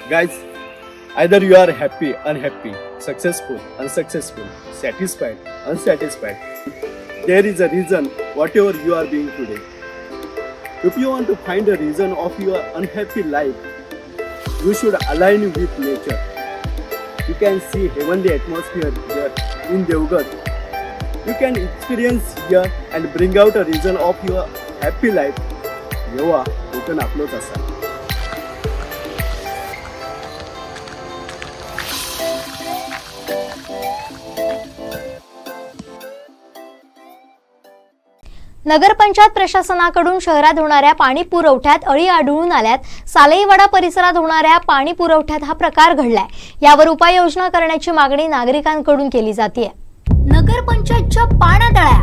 Guys, either you are happy, unhappy, successful, unsuccessful, satisfied, unsatisfied. There is a reason whatever you are being today. If you want to find a reason of your unhappy life, you should align with nature. You can see heavenly atmosphere here in Jagभर. You can experience here and bring out a reason of your happy life. जेव्हा कोकण आपलंच असा. नगरपंचायत प्रशासनाकडून शहरात होणाऱ्या पाणी पुरवठ्यात अळी आढळून आल्यात. सालईवाडा परिसरात होणाऱ्या पाणी पुरवठ्यात हा प्रकार घडलाय. यावर उपाययोजना करण्याची मागणी नागरिकांकडून केली जाते. नगरपंचायतच्या पाण्यातळ्या,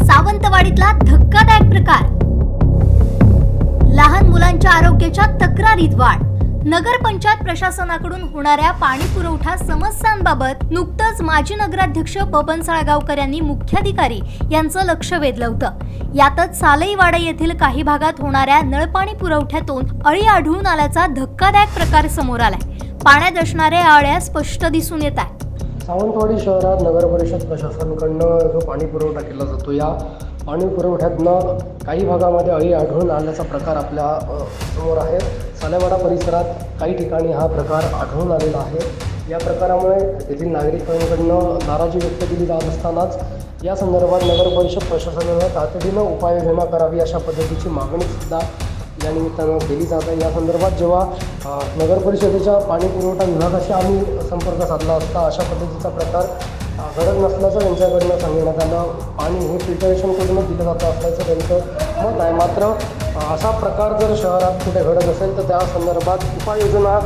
सावंतवाडीतला धक्कादायक प्रकार, लहान मुलांच्या आरोग्याच्या तक्रारीत वाढ. नगरपंचायत प्रशासनाकडून होणाऱ्या पाणी पुरवठा समस्यांबाबत नुकतंच माजी नगराध्यक्ष बबन साळगावकर यांनी मुख्याधिकारी यांचं लक्ष वेधलं होतं. यातच सालईवाडा येथील काही भागात होणाऱ्या नळपाणी पुरवठ्यातून अळी आढळून आल्याचा धक्कादायक प्रकार समोर आलाय. पाण्यात असणाऱ्या अळ्या स्पष्ट दिसून येत आहेत. सावंतवाडी शहरात नगरपरिषद प्रशासनाकडून जो पाणी पुरवठा केला जातो, या पाणी पुरवठ्यातनं काही भागामध्ये अळी आढळून आल्याचा प्रकार आपल्या समोर आहे. सालेवाडा परिसरात काही ठिकाणी हा प्रकार आढळून आलेला आहे. या प्रकारामुळे येथील नागरिकांकडून नाराजी व्यक्त केली जात असतानाच या संदर्भात नगरपरिषद प्रशासनानं तातडीनं उपाययोजना करावी अशा पद्धतीची मागणीसुद्धा या निमित्तानं केली जात आहे. या संदर्भात जेव्हा नगरपरिषदेच्या पाणी पुरवठा विभागाशी आम्ही संपर्क साधला असता अशा पद्धतीचा प्रकार घडत नसल्याचं त्यांच्याकडनं सांगण्यात आलं. पाणी हे फिल्टरेशन करूनच दिलं जातं असल्याचं त्यांचं मत आहे. मात्र असा प्रकार जर शहरात कुठे घडत असेल तर त्या संदर्भात उपाययोजना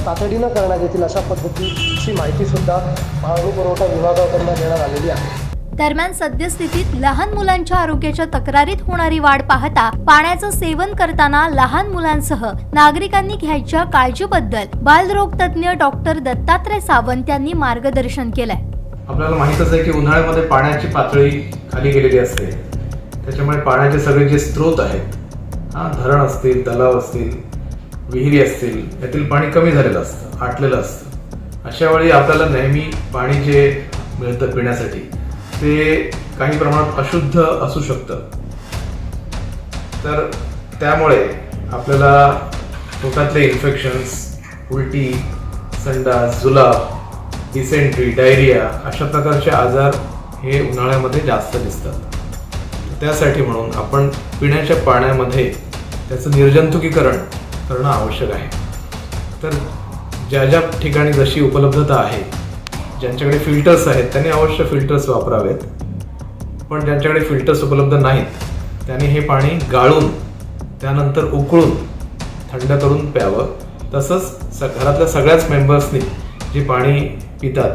तातडीनं करण्यात येतील अशा पद्धतीची माहितीसुद्धा पाणी पुरवठा विभागाकडून देण्यात आलेली आहे. दरम्यान सद्यस्थितीत लहान मुलांच्या आरोग्याच्या तक्रारीत होणारी वाढ पाहता पाण्याचं सेवन करताना लहान मुलांसह नागरिकांनी घ्यायच्या काळजीबद्दल बालरोग तज्ज्ञ डॉक्टर दत्तात्रय सावंत यांनी मार्गदर्शन केलंय. आपल्याला माहीतच आहे की उन्हाळ्यामध्ये पाण्याची पातळी खाली गेलेली असते. त्याच्यामुळे पाण्याचे सगळे जे स्रोत आहेत, धरण असतील, तलाव असतील, विहिरी असतील, यातील पाणी कमी झालेलं असतं, आटलेलं असतं. अशा वेळी आपल्याला नेहमी पाणी जे मिळतं पिण्यासाठी ते काही प्रमाणात अशुद्ध असू शकतं. तर त्यामुळे आपल्याला पोटातले इन्फेक्शन्स, उलटी, संडास, जुलाब, डिसेंट्री, डायरिया अशा प्रकारचे आजार हे उन्हाळ्यामध्ये जास्त दिसतात. त्यासाठी म्हणून आपण पिण्याच्या पाण्यामध्ये त्याचं निर्जंतुकीकरण करणं आवश्यक आहे. तर ज्या ज्या ठिकाणी जशी उपलब्धता आहे, ज्यांच्याकडे फिल्टर्स आहेत त्यांनी अवश्य फिल्टर्स वापरावेत. पण ज्यांच्याकडे फिल्टर्स उपलब्ध नाहीत त्यांनी हे पाणी गाळून त्यानंतर उकळून थंड करून प्यावं. तसंच घरातल्या सगळ्याच मेंबर्सनी जे पाणी पितात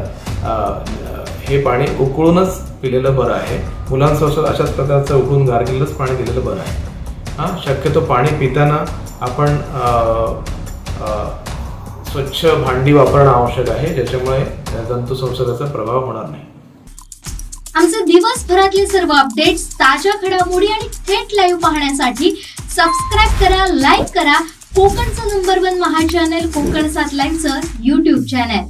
हे पाणी उकळूनच पिलेलं बरं आहे. मुलांसोबत अशाच प्रकारचं उकळून गार केलेलंच पाणी दिलेलं बरं आहे. शक्यतो पाणी पिताना आपण स्वच्छ भांडी वापरणं आवश्यक आहे, ज्याच्यामुळे जंतू संसर्गाचा प्रभाव होणार नाही. आमचे दिवसभरातले सर्व अपडेट्स, ताज्या घडामोडी आणि थेट लाईव्ह पाहण्यासाठी सबस्क्राईब करा, लाईक करा कोकणचं नंबर 1 महा चॅनल कोकणसाद लाईव्हचं YouTube चॅनल.